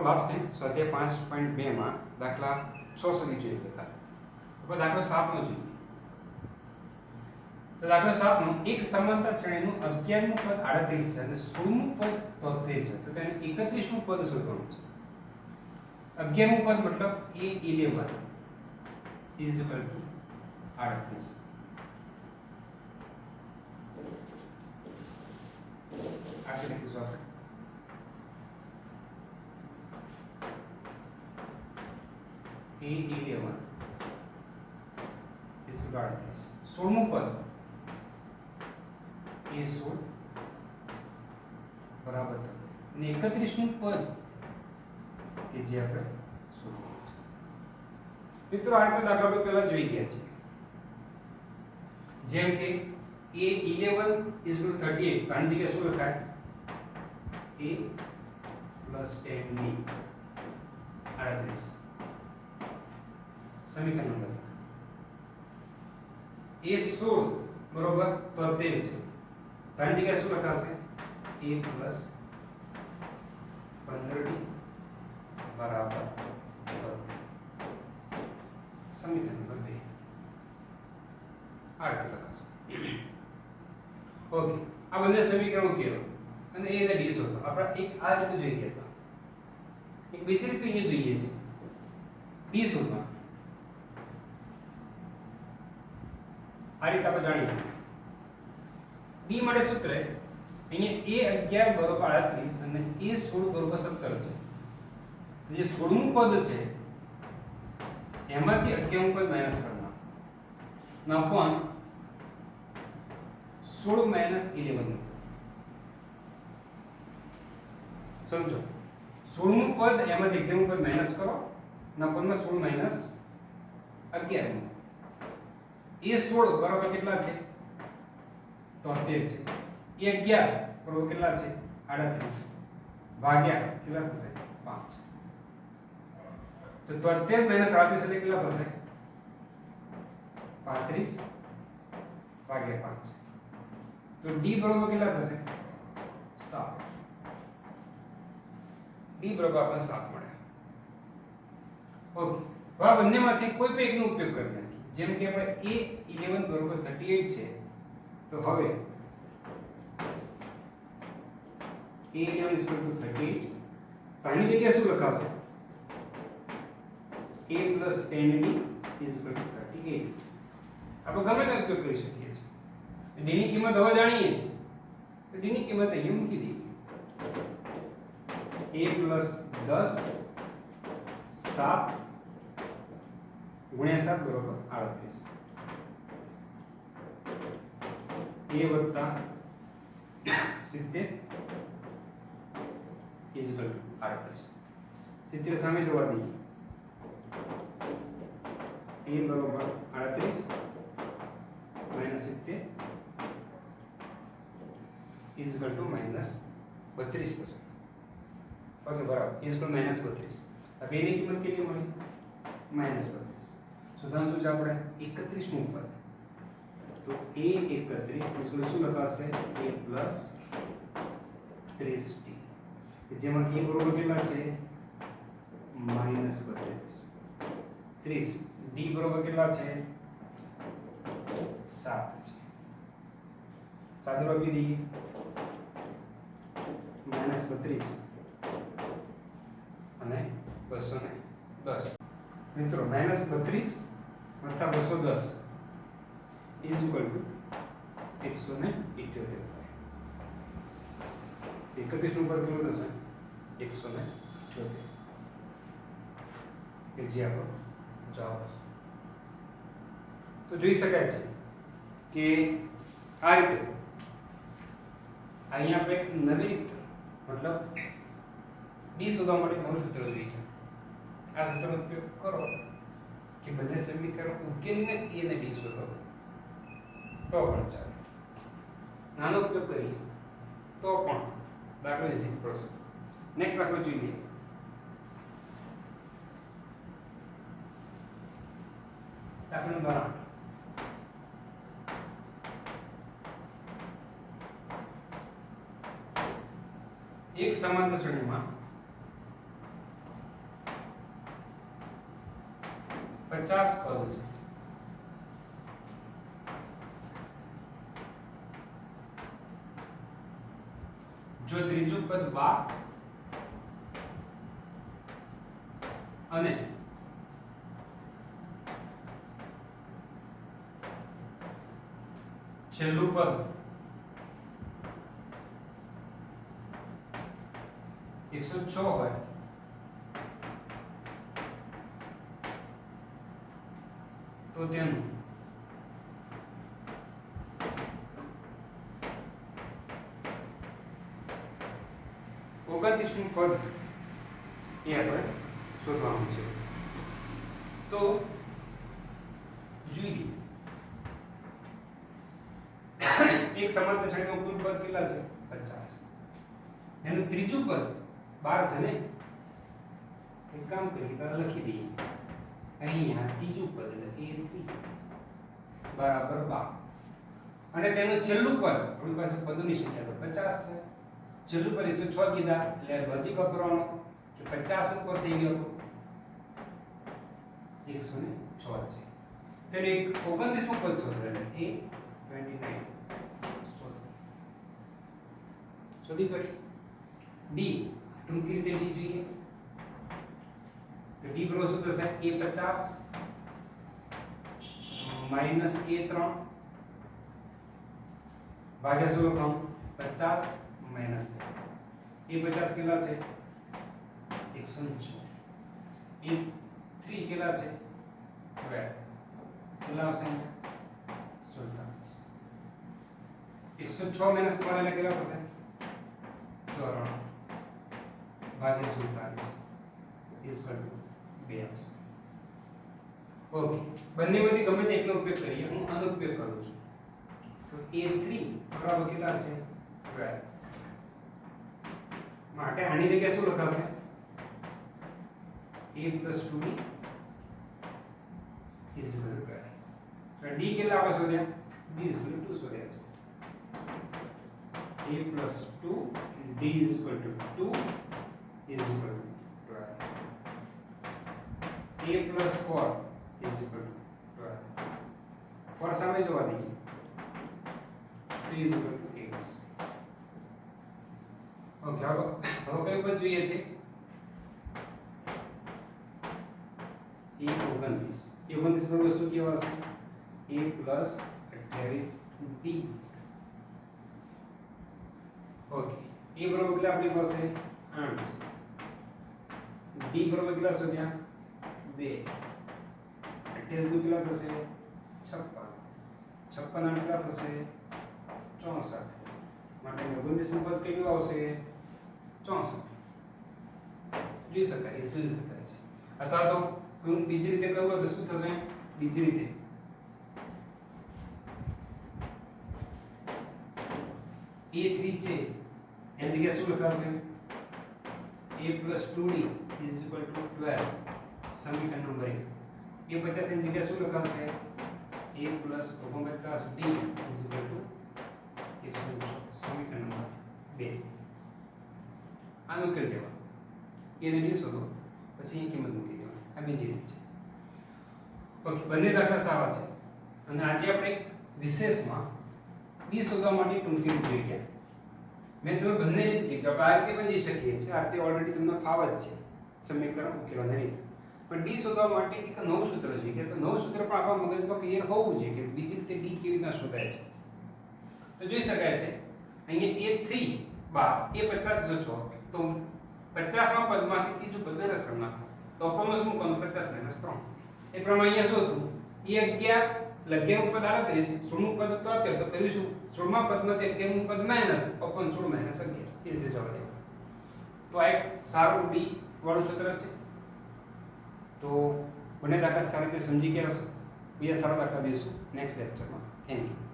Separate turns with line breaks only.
આપણો last time સ્વાધ્યાય 5.2 માં દાખલા 6 સુધી જોઈ ગયા હતા. હવે દાખલા 7 નો જોઈએ. તો દાખલા 7 નો એક સમાંતર શ્રેણીનું 11મું પદ 38 છે અને 16મું પદ 73 છે. તો તેને 31મું પદ શોધવાનું છે. 11મું પદ મતલબ a11 is equal to 38. આખી લખીશું આપણે. a11 is equal to 38. 16મું પદ a16 બરાબર અને 31મું પદ કે જે આપણે શોધવાનું છે. મિત્રો આ રીતે દાખલા આપણે પહેલા જોઈ ગયા છે. જેમ કે a11 is equal to 38 તો આની જગ્યાએ શું લખાય? a plus 10b 38 સમીકરણ નંબર a16 બરોબર 73 છે. તો આની જગ્યાએ શું લખાશે? a plus 15d બરાબર 72 સમીકરણ નંબર 2 આ રીતે લખાશે. ઓકે, આ બંને સમીકરણો કેવો અને a અને d શોધો. આપણે એક આ રીતે જોઈ ગયા હતા. એક બીજી રીતે અહીંયા જોઈએ છે d શોધવા. આ રીતે આપણે જાણીએ છીએ. d માટે સૂત્ર અહીંયા a11 બરોબર 38 અને a16 બરોબર 17 છે. તો જે 16મું પદ છે એમાંથી 11મું પદ માઈનસ કરવાનું. ના પણ 16 માઈનસ 11 સમજો. 16મું પદ એમાંથી 11મું પદ માઈનસ કરો. ના પદમાં 16 માઈનસ 11. a16 બરાબર કેટલા છે? 73 છે. a11 બરાબર કેટલા છે? 38 ભાગ્યા કેટલા થશે? 5. તો 73 માઈનસ 38 એટલે કેટલા થશે? 35 ભાગ્યા 5. તો d બરાબર કેટલા થશે? 7. d બરાબર આપણને 7 મળે. ઓકે, હવે આ બંનેમાંથી કોઈ પણ એકનો ઉપયોગ કરી નાખીએ. જેમ કે આપણે a11 બરાબર 38 છે. તો હવે a11 is equal to 38. તો આની જગ્યાએ શું લખાશે? a plus 10d is equal to 38. આપણે ગમે તે ઉપયોગ કરી શકીએ છીએ. d ની કિંમત હવે જાણીએ છીએ. તો d ની કિંમત અહીંયા મૂકી દઈએ. a plus 10 7 ગુણ્યા 7 બરોબર 38. a વત્તા 70 is equal to 38. 70 સામે જવા દઈએ. a બરોબર 38 minus 70 is equal to minus 32 થશે. ઓકે બરાબર, is equal to માઈનસ 32. હવે એની કિંમત કેટલી મળી? માઈનસ 32. શોધવાનું શું છે આપણે? 31મું પદ. તો a31 is equal to શું લખાશે? a plus 30d. જેમાં a બરોબર કેટલા છે? માઈનસ 32. 30. d બરોબર કેટલા છે? 7 છે. સાદું આપી દઈએ. માઈનસ 32 અને 210. મિત્રો માઈનસ 32 વત્તા 210 ઇઝ ઇક્વલ ટુ 178. 31 ઉપર કેટલું થશે? 178 કે જે આપણો જવાબ હશે. તો જોઈ શકાય છે કે આ રીતે અહીંયા આપણે એક નવી રીત મતલબ d શોધવા માટે નવું સૂત્ર જોઈએ. આ સૂત્રનો ઉપયોગ કરો કે બંને સમીકરણ ઉકેલીને a અને d શોધો તો પણ ચાલે. નાનો ઉપયોગ કરીએ તો પણ દાખલો ઇઝી પડશે. નેક્સ્ટ દાખલો જોઈએ. દાખલા નંબર 8. એક સમાંતર શ્રેણીમાં 50 પદ છે. જો ત્રીજું પદ 12 અને છેલ્લું પદ 106 હોય તો તેનું ઓગણત્રીસનું પદ એ આપણે શોધવાનું છે. તો જોઈએ એક સમાંતર શ્રેણીમાં કુલ પદ કેટલા છે? 50. એનું ત્રીજું પદ 12 છે ને, એક કામ કરીએ તો લખી દઈએ અહીંયા ત્રીજું પદ એટલે a3 બરાબર 12 અને તેનું છેલ્લું પદ આપણી પાસે પદોની સંખ્યા તો 50 છે. છેલ્લું પદ 106 કીધા એટલે લોજિક વાપરવાનો કે 50 નું પદ થઈ ગયું 106 છે. તેને એક 29 નું પદ શોધો એટલે a29 શોધી કાઢી. ડી ટૂંકી રીતે ડી જોઈએ તો ડી બરાબર શું થશે? a50 માઈનસ a3 ભાગ્યા શું લખવાનું? 50 માઈનસ a50 કેટલા છે? 106. a3 કેટલા છે? 12 કેટલા આવશે? 106 માઈનસ 12 એટલે કેટલા થશે? 94 ભાગ્યા 47 ઇઝ ઇક્વલ ટુ 2 આવશે. ઓકે, બંનેમાંથી ગમે તે એકનો ઉપયોગ કરીએ. હું આનો ઉપયોગ કરું છું. તો a3 બરાબર કેટલા છે? 12 માટે આની જગ્યાએ શું લખાશે? a + 2b is equal to 12. તો d કેટલા આપણે શોધ્યા? d ઇઝ ઇક્વલ ટુ 2 શોધ્યા છે. a + 2 d is equal to 2 is equal to 12. a plus 4 is equal to 12. 4 સામે જોવા દઈએ 3 is equal to 8. ઓકે, હવે કયું પદ જોઈએ છે? a 29. a 29 બરાબર શું કહેવાશે? a plus 28 d. Okay, a બરાબર કેટલા આપણી પાસે? 8 છે. d બરાબર કેટલા શોધ્યા? 2. 28 નું કેટલા થશે? 56. 56 ના કેટલા થશે? 64. માટે 29 નું પદ કેટલું આવશે? 64. જોઈ શકાય એ શું રીતે થાય છે. અથવા તો બીજી રીતે કરવું હોય તો શું થશે? બીજી રીતે a3 છે એની જગ્યાએ શું લખાશે? a plus 2d is equal to 12. સમીકરણ નંબર 1. a50 એની જગ્યાએ શું લખાશે? a plus 49d is equal to 106. સમીકરણ નંબર 2. આનો ઉકેલ દેવાનો. એને બી શોધો પછી એ કિંમત મૂકી દેવાની. આ બીજી રીત છે. ઓકે, બંને દાખલા સારા છે અને આજે આપણે વિશેષમાં ડી શોધવા માટે ટૂંકી રીત જોઈ ગયા. મેં તમને બંને રીત કીધી. આપણે આ રીતે પણ જઈ શકીએ છીએ. આ રીતે ઓલરેડી તમને ફાવ જ છે સમીકરણ ઉકેલવાની રીત. પણ ડી શોધવા માટે એક નવું સૂત્ર જોઈએ. તો નવું સૂત્ર પણ આપણા મગજમાં ક્લિયર હોવું જોઈએ કે બીજી રીતે ડી કેવી રીતના શોધાય છે. તો જોઈ શકાય છે અહીંયા a3 12 a50 જો છો તો 50 માં પદમાંથી ત્રીજું પદ માઈનસ કરી નાખો તો અપૂર્ણાંક શું કરવાનું? 50 - 3. એ પ્રમાણે અહીંયા શું હતું? a11 11 પદ 38 16 પદ 73 તો કરીશું 16મા પદમાંથી 11મું પદ માઈનસ અપન 16 - 11 એ રીતે જવા દેવાનું. તો આ એક સારું ડી વાળું સૂત્ર છે. તો બંને દાખલા સારી રીતે સમજી ગયા હશો. બીજા સારા દાખલા જોઈશું નેક્સ્ટ લેક્ચરમાં. Thank you.